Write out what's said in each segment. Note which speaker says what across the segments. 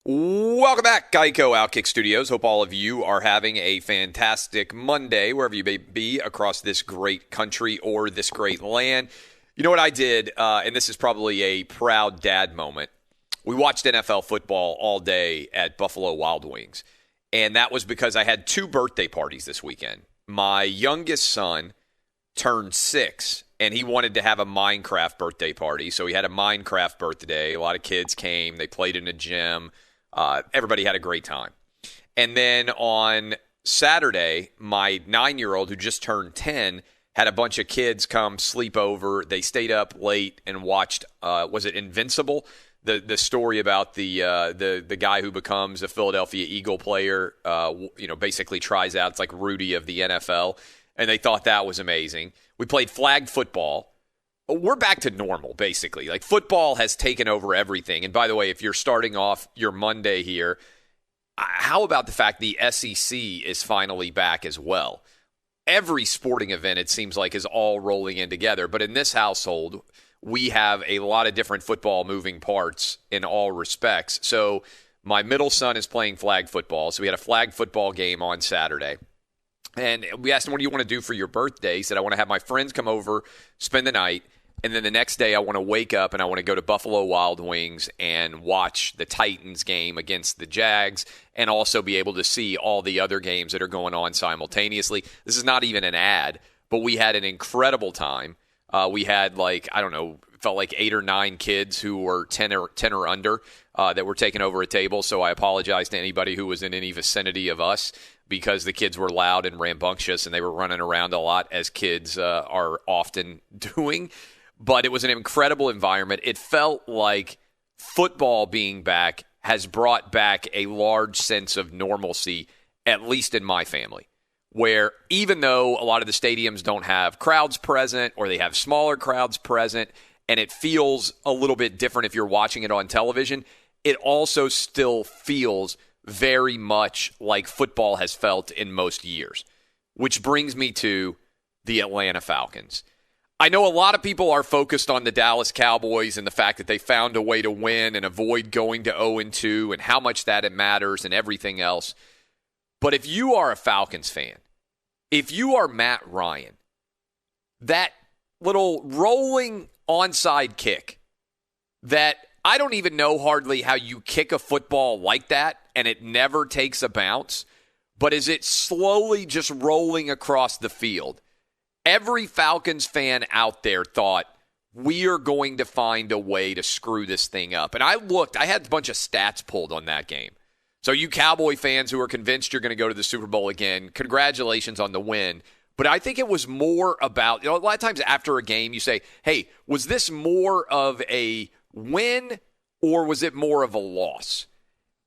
Speaker 1: Welcome back, Geico Outkick Studios. Hope all of you are having a fantastic Monday, wherever you may be across this great country or this great land. You know what I did, and this is probably a proud dad moment. We watched NFL football all day at Buffalo Wild Wings, and that was because I had two birthday parties this weekend. My youngest son turned 6, and he wanted to have a Minecraft birthday party, so he had a Minecraft birthday. A lot of kids came. They played in a gym. Everybody had a great time. And then on Saturday, my 9-year-old, who just turned 10, had a bunch of kids come sleep over. They stayed up late and watched, was it Invincible? The story about the guy who becomes a Philadelphia Eagle player, basically tries out. It's like Rudy of the NFL. And they thought that was amazing. We played flag football. We're back to normal, basically. Like, football has taken over everything. And by the way, if you're starting off your Monday here, how about the fact the SEC is finally back as well? Every sporting event, it seems like, is all rolling in together. But in this household, we have a lot of different football moving parts in all respects. So my middle son is playing flag football. So we had a flag football game on Saturday. And we asked him, what do you want to do for your birthday? He said, I want to have my friends come over, spend the night. And then the next day, I want to wake up and I want to go to Buffalo Wild Wings and watch the Titans game against the Jags and also be able to see all the other games that are going on simultaneously. This is not even an ad, but we had an incredible time. We had felt like 8 or 9 kids who were 10 or under that were taking over a table. So I apologize to anybody who was in any vicinity of us because the kids were loud and rambunctious and they were running around a lot, as kids are often doing. But it was an incredible environment. It felt like football being back has brought back a large sense of normalcy, at least in my family, where even though a lot of the stadiums don't have crowds present or they have smaller crowds present, and it feels a little bit different if you're watching it on television, it also still feels very much like football has felt in most years, which brings me to the Atlanta Falcons. I know a lot of people are focused on the Dallas Cowboys and the fact that they found a way to win and avoid going to 0-2 and how much that it matters and everything else. But if you are a Falcons fan, if you are Matt Ryan, that little rolling onside kick that I don't even know hardly how you kick a football like that and it never takes a bounce, but is it slowly just rolling across the field? Every Falcons fan out there thought, we are going to find a way to screw this thing up. And I had a bunch of stats pulled on that game. So you Cowboy fans who are convinced you're going to go to the Super Bowl again, congratulations on the win. But I think it was more about, a lot of times after a game you say, hey, was this more of a win or was it more of a loss?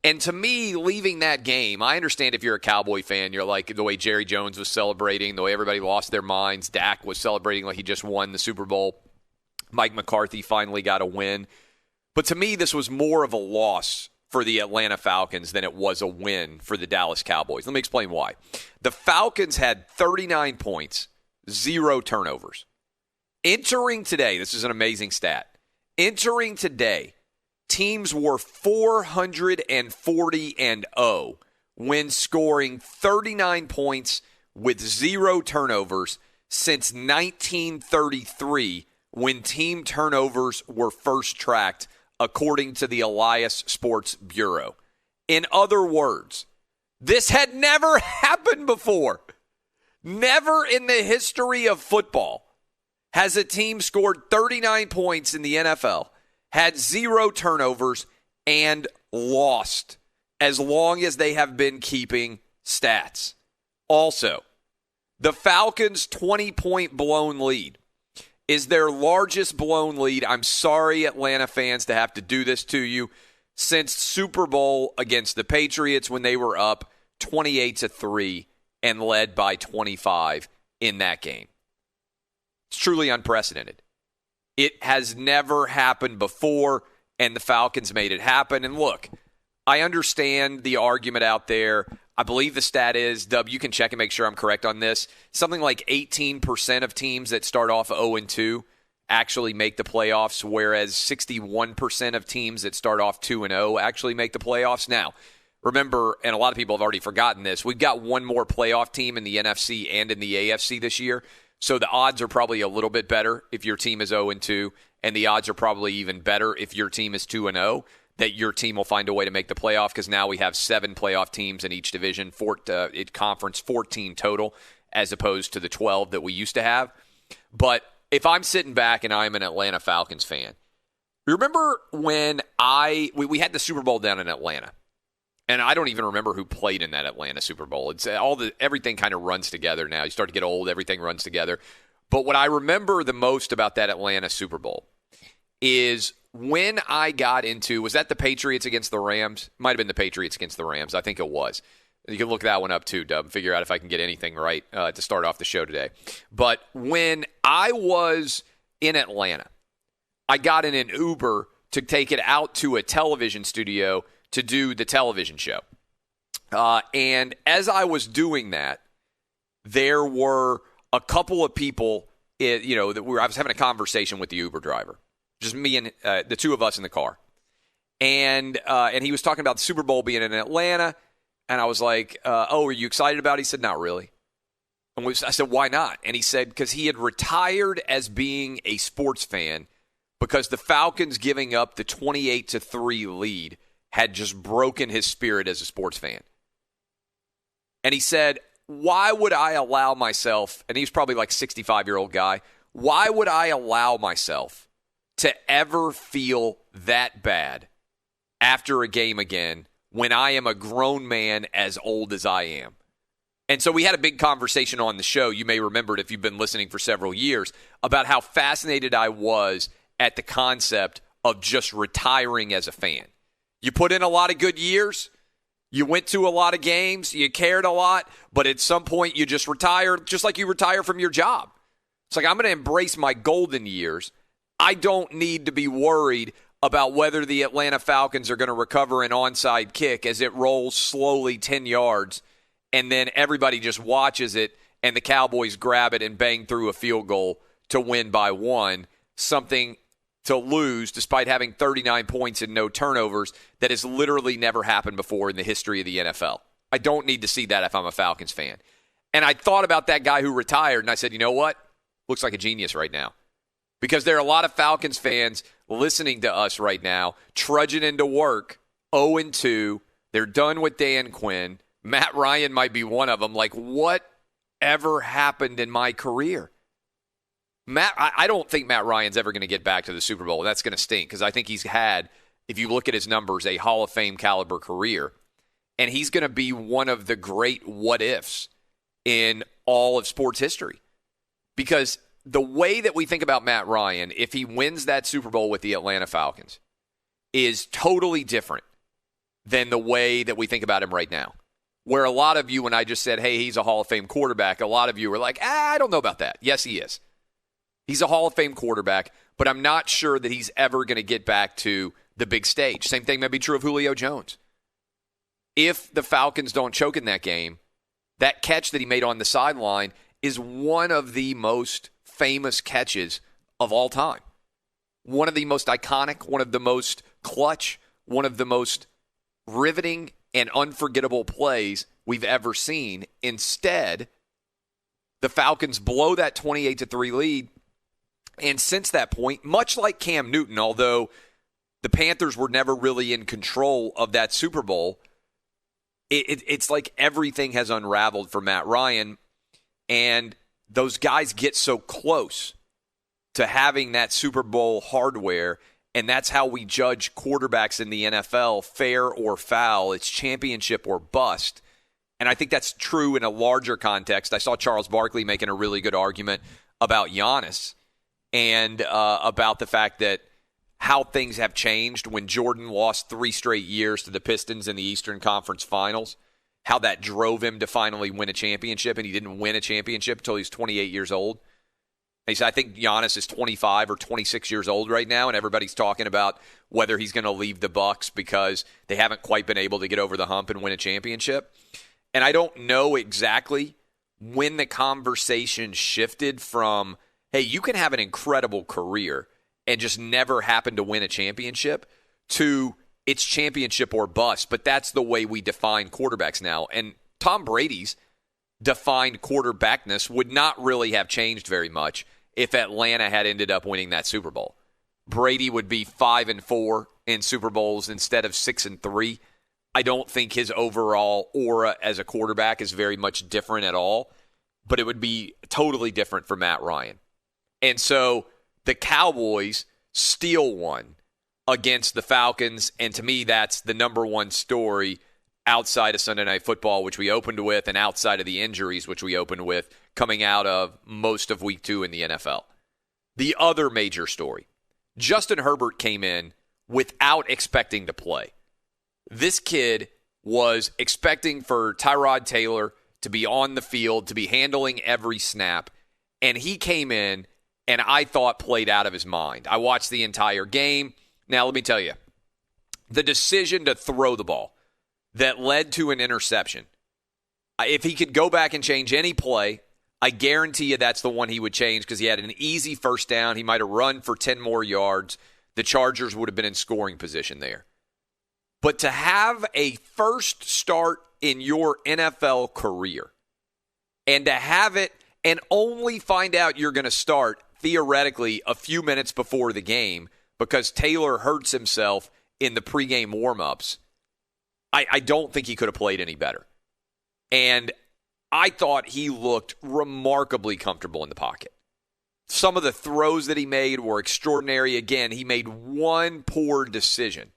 Speaker 1: And to me, leaving that game, I understand if you're a Cowboy fan, you're like the way Jerry Jones was celebrating, the way everybody lost their minds. Dak was celebrating like he just won the Super Bowl. Mike McCarthy finally got a win. But to me, this was more of a loss for the Atlanta Falcons than it was a win for the Dallas Cowboys. Let me explain why. The Falcons had 39 points, 0 turnovers. Entering today, this is an amazing stat. Entering today, teams were 440-0 when scoring 39 points with 0 turnovers since 1933 when team turnovers were first tracked, according to the Elias Sports Bureau. In other words, this had never happened before. Never in the history of football has a team scored 39 points in the NFL, had 0 turnovers, and lost as long as they have been keeping stats. Also, the Falcons' 20-point blown lead is their largest blown lead. I'm sorry, Atlanta fans, to have to do this to you, since Super Bowl against the Patriots when they were up 28-3 and led by 25 in that game. It's truly unprecedented. It has never happened before, and the Falcons made it happen. And look, I understand the argument out there. I believe the stat is, Dub, you can check and make sure I'm correct on this, something like 18% of teams that start off 0-2 actually make the playoffs, whereas 61% of teams that start off 2-0 actually make the playoffs. Now, remember, and a lot of people have already forgotten this, we've got one more playoff team in the NFC and in the AFC this year, so the odds are probably a little bit better if your team is 0-2, and the odds are probably even better if your team is 2-0, that your team will find a way to make the playoff, because now we have 7 playoff teams in each division, conference 14 total, as opposed to the 12 that we used to have. But if I'm sitting back and I'm an Atlanta Falcons fan, remember when we had the Super Bowl down in Atlanta, and I don't even remember who played in that Atlanta Super Bowl. It's everything kind of runs together now. You start to get old, everything runs together. But what I remember the most about that Atlanta Super Bowl is when I got into, was that the Patriots against the Rams? Might have been the Patriots against the Rams. I think it was. You can look that one up too, Dub, figure out if I can get anything right to start off the show today. But when I was in Atlanta, I got in an Uber to take it out to a television studio to do the television show. And as I was doing that, there were a couple of people, I was having a conversation with the Uber driver, just me and the two of us in the car. And he was talking about the Super Bowl being in Atlanta. And I was like, are you excited about it? He said, not really. And I said, why not? And he said, because he had retired as being a sports fan because the Falcons giving up the 28-3 lead had just broken his spirit as a sports fan. And he said, why would I allow myself, and he's probably like a 65-year-old guy, why would I allow myself to ever feel that bad after a game again when I am a grown man as old as I am? And so we had a big conversation on the show, you may remember it if you've been listening for several years, about how fascinated I was at the concept of just retiring as a fan. You put in a lot of good years, you went to a lot of games, you cared a lot, but at some point you just retire, just like you retire from your job. It's like, I'm going to embrace my golden years. I don't need to be worried about whether the Atlanta Falcons are going to recover an onside kick as it rolls slowly 10 yards, and then everybody just watches it, and the Cowboys grab it and bang through a field goal to win by 1, something to lose despite having 39 points and no turnovers that has literally never happened before in the history of the NFL. I don't need to see that if I'm a Falcons fan. And I thought about that guy who retired, and I said, you know what? Looks like a genius right now. Because there are a lot of Falcons fans listening to us right now, trudging into work, 0-2. They're done with Dan Quinn. Matt Ryan might be one of them. Like, what ever happened in my career? I don't think Matt Ryan's ever going to get back to the Super Bowl. That's going to stink because I think he's had, if you look at his numbers, a Hall of Fame caliber career. And he's going to be one of the great what-ifs in all of sports history. Because the way that we think about Matt Ryan, if he wins that Super Bowl with the Atlanta Falcons, is totally different than the way that we think about him right now. Where a lot of you, when I just said, hey, he's a Hall of Fame quarterback, a lot of you were like, I don't know about that. Yes, he is. He's a Hall of Fame quarterback, but I'm not sure that he's ever going to get back to the big stage. Same thing may be true of Julio Jones. If the Falcons don't choke in that game, that catch that he made on the sideline is one of the most famous catches of all time. One of the most iconic, one of the most clutch, one of the most riveting and unforgettable plays we've ever seen. Instead, the Falcons blow that 28-3 lead. And since that point, much like Cam Newton, although the Panthers were never really in control of that Super Bowl, it's like everything has unraveled for Matt Ryan. And those guys get so close to having that Super Bowl hardware, and that's how we judge quarterbacks in the NFL, fair or foul. It's championship or bust. And I think that's true in a larger context. I saw Charles Barkley making a really good argument about Giannis and about the fact that how things have changed when Jordan lost 3 straight years to the Pistons in the Eastern Conference Finals, how that drove him to finally win a championship, and he didn't win a championship until he was 28 years old. And he said, I think Giannis is 25 or 26 years old right now, and everybody's talking about whether he's going to leave the Bucks because they haven't quite been able to get over the hump and win a championship. And I don't know exactly when the conversation shifted from hey, you can have an incredible career and just never happen to win a championship, to it's championship or bust. But that's the way we define quarterbacks now. And Tom Brady's defined quarterbackness would not really have changed very much if Atlanta had ended up winning that Super Bowl. Brady would be 5-4 in Super Bowls instead of 6-3. I don't think his overall aura as a quarterback is very much different at all, but it would be totally different for Matt Ryan. And so the Cowboys steal one against the Falcons, and to me, that's the number one story outside of Sunday Night Football, which we opened with, and outside of the injuries, which we opened with, coming out of most of Week 2 in the NFL. The other major story, Justin Herbert came in without expecting to play. This kid was expecting for Tyrod Taylor to be on the field, to be handling every snap, and he came in and I thought played out of his mind. I watched the entire game. Now, let me tell you, the decision to throw the ball that led to an interception, if he could go back and change any play, I guarantee you that's the one he would change because he had an easy first down. He might have run for 10 more yards. The Chargers would have been in scoring position there. But to have a first start in your NFL career and to have it and only find out you're going to start theoretically a few minutes before the game because Taylor hurts himself in the pregame warmups, I don't think he could have played any better. And I thought he looked remarkably comfortable in the pocket. Some of the throws that he made were extraordinary. Again, he made one poor decision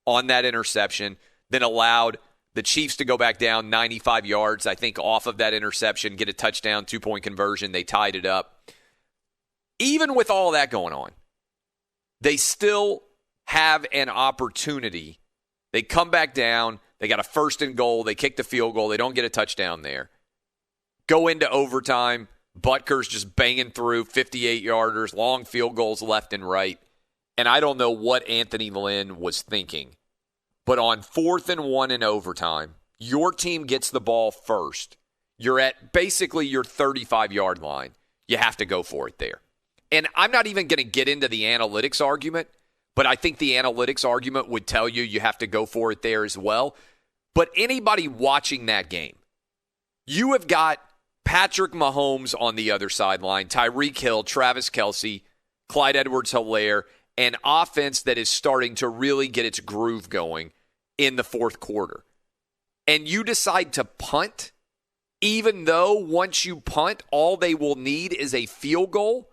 Speaker 1: on that interception, then allowed the Chiefs to go back down 95 yards, I think, off of that interception, get a touchdown, 2-point conversion. They tied it up. Even with all that going on, they still have an opportunity. They come back down. They got a 1st and goal. They kick the field goal. They don't get a touchdown there. Go into overtime. Butker's just banging through 58-yarders, long field goals left and right. And I don't know what Anthony Lynn was thinking. But on 4th and 1 in overtime, your team gets the ball first. You're at basically your 35-yard line. You have to go for it there. And I'm not even going to get into the analytics argument, but I think the analytics argument would tell you you have to go for it there as well. But anybody watching that game, you have got Patrick Mahomes on the other sideline, Tyreek Hill, Travis Kelce, Clyde Edwards-Helaire, an offense that is starting to really get its groove going in the fourth quarter. And you decide to punt, even though once you punt, all they will need is a field goal.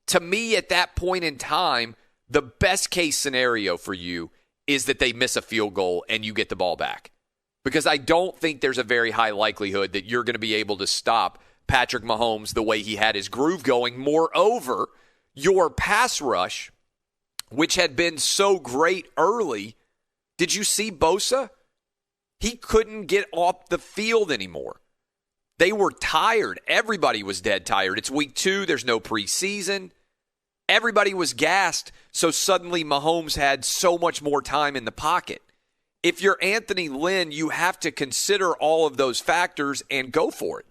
Speaker 1: To me, at that point in time, the best case scenario for you is that they miss a field goal and you get the ball back. Because I don't think there's a very high likelihood that you're going to be able to stop Patrick Mahomes the way he had his groove going. Moreover, your pass rush, which had been so great early, did you see Bosa? He couldn't get off the field anymore. They were tired. Everybody was dead tired. It's week 2. There's no preseason. Everybody was gassed, so suddenly Mahomes had so much more time in the pocket. If you're Anthony Lynn, you have to consider all of those factors and go for it.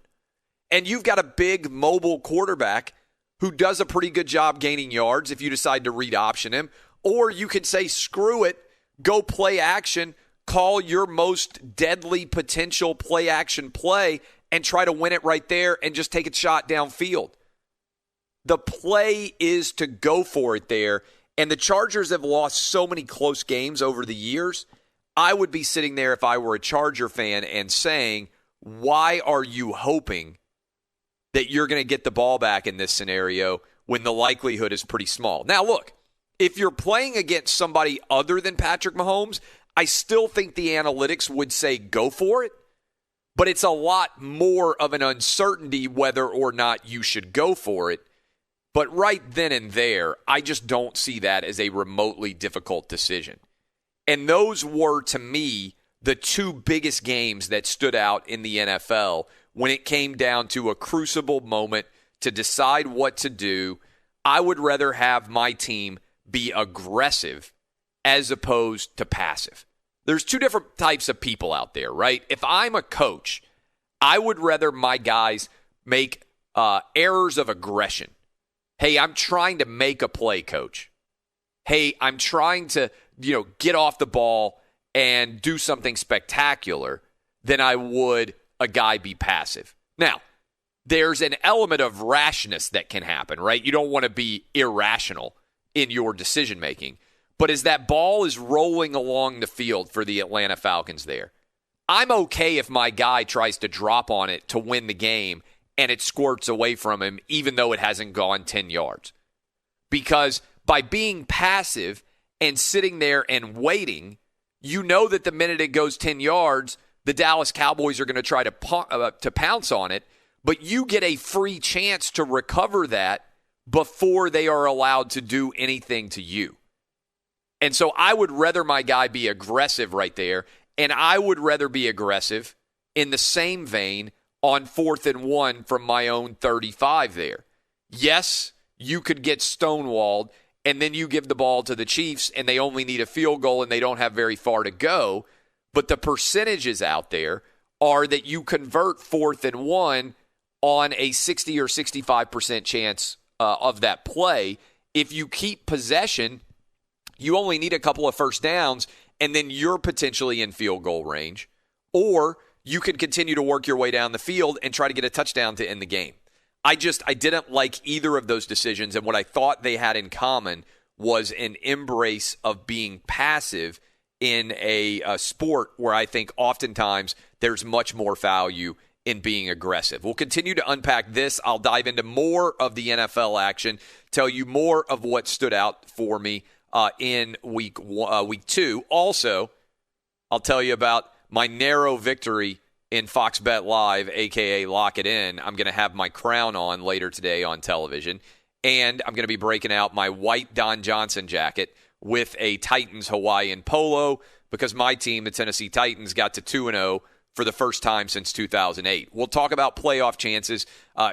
Speaker 1: And you've got a big mobile quarterback who does a pretty good job gaining yards if you decide to read option him. Or you can say, screw it, go play action, call your most deadly potential play action play, and try to win it right there and just take a shot downfield. The play is to go for it there. And the Chargers have lost so many close games over the years. I would be sitting there if I were a Charger fan and saying, why are you hoping that you're going to get the ball back in this scenario when the likelihood is pretty small? Now, look, if you're playing against somebody other than Patrick Mahomes, I still think the analytics would say go for it. But it's a lot more of an uncertainty whether or not you should go for it. But right then and there, I just don't see that as a remotely difficult decision. And those were, to me, the two biggest games that stood out in the NFL when it came down to a crucible moment to decide what to do. I would rather have my team be aggressive as opposed to passive. There's two different types of people out there, right? If I'm a coach, I would rather my guys make errors of aggression Hey, I'm trying to make a play, coach. Hey, I'm trying to, get off the ball and do something spectacular, than I would a guy be passive. Now, there's an element of rashness that can happen, right? You don't want to be irrational in your decision making. But as that ball is rolling along the field for the Atlanta Falcons there, I'm okay if my guy tries to drop on it to win the game and it squirts away from him, even though it hasn't gone 10 yards. Because by being passive and sitting there and waiting, you know that the minute it goes 10 yards, the Dallas Cowboys are going to try to pounce on it, but you get a free chance to recover that before they are allowed to do anything to you. And so I would rather my guy be aggressive right there, and I would rather be aggressive in the same vein on 4th and 1 from my own 35 there. Yes, you could get stonewalled, and then you give the ball to the Chiefs, and they only need a field goal, and they don't have very far to go. But the percentages out there are that you convert 4th and 1 on a 60 or 65% chance of that play. If you keep possession, you only need a couple of first downs, and then you're potentially in field goal range. Or you can continue to work your way down the field and try to get a touchdown to end the game. I didn't like either of those decisions, and what I thought they had in common was an embrace of being passive in a sport where I think oftentimes there's much more value in being aggressive. We'll continue to unpack this. I'll dive into more of the NFL action, tell you more of what stood out for me in week 2. Also, I'll tell you about my narrow victory in Fox Bet Live, a.k.a. Lock It In. I'm going to have my crown on later today on television, and I'm going to be breaking out my white Don Johnson jacket with a Titans Hawaiian polo because my team, the Tennessee Titans, got to 2-0 for the first time since 2008. We'll talk about playoff chances,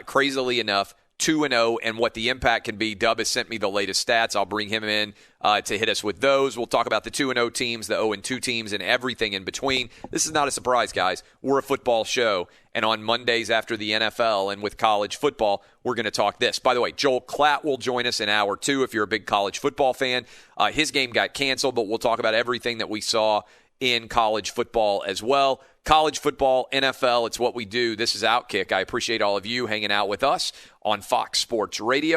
Speaker 1: crazily enough, 2-0 and what the impact can be. Dub has sent me the latest stats. I'll bring him in to hit us with those. We'll talk about the 2-0 teams, the 0-2 teams, and everything in between. This is not a surprise, guys. We're a football show, and on Mondays after the NFL and with college football, we're going to talk this. By the way, Joel Klatt will join us in hour 2 if you're a big college football fan. His game got canceled, but we'll talk about everything that we saw in college football as well. College football, NFL, it's what we do. This is Outkick. I appreciate all of you hanging out with us on Fox Sports Radio.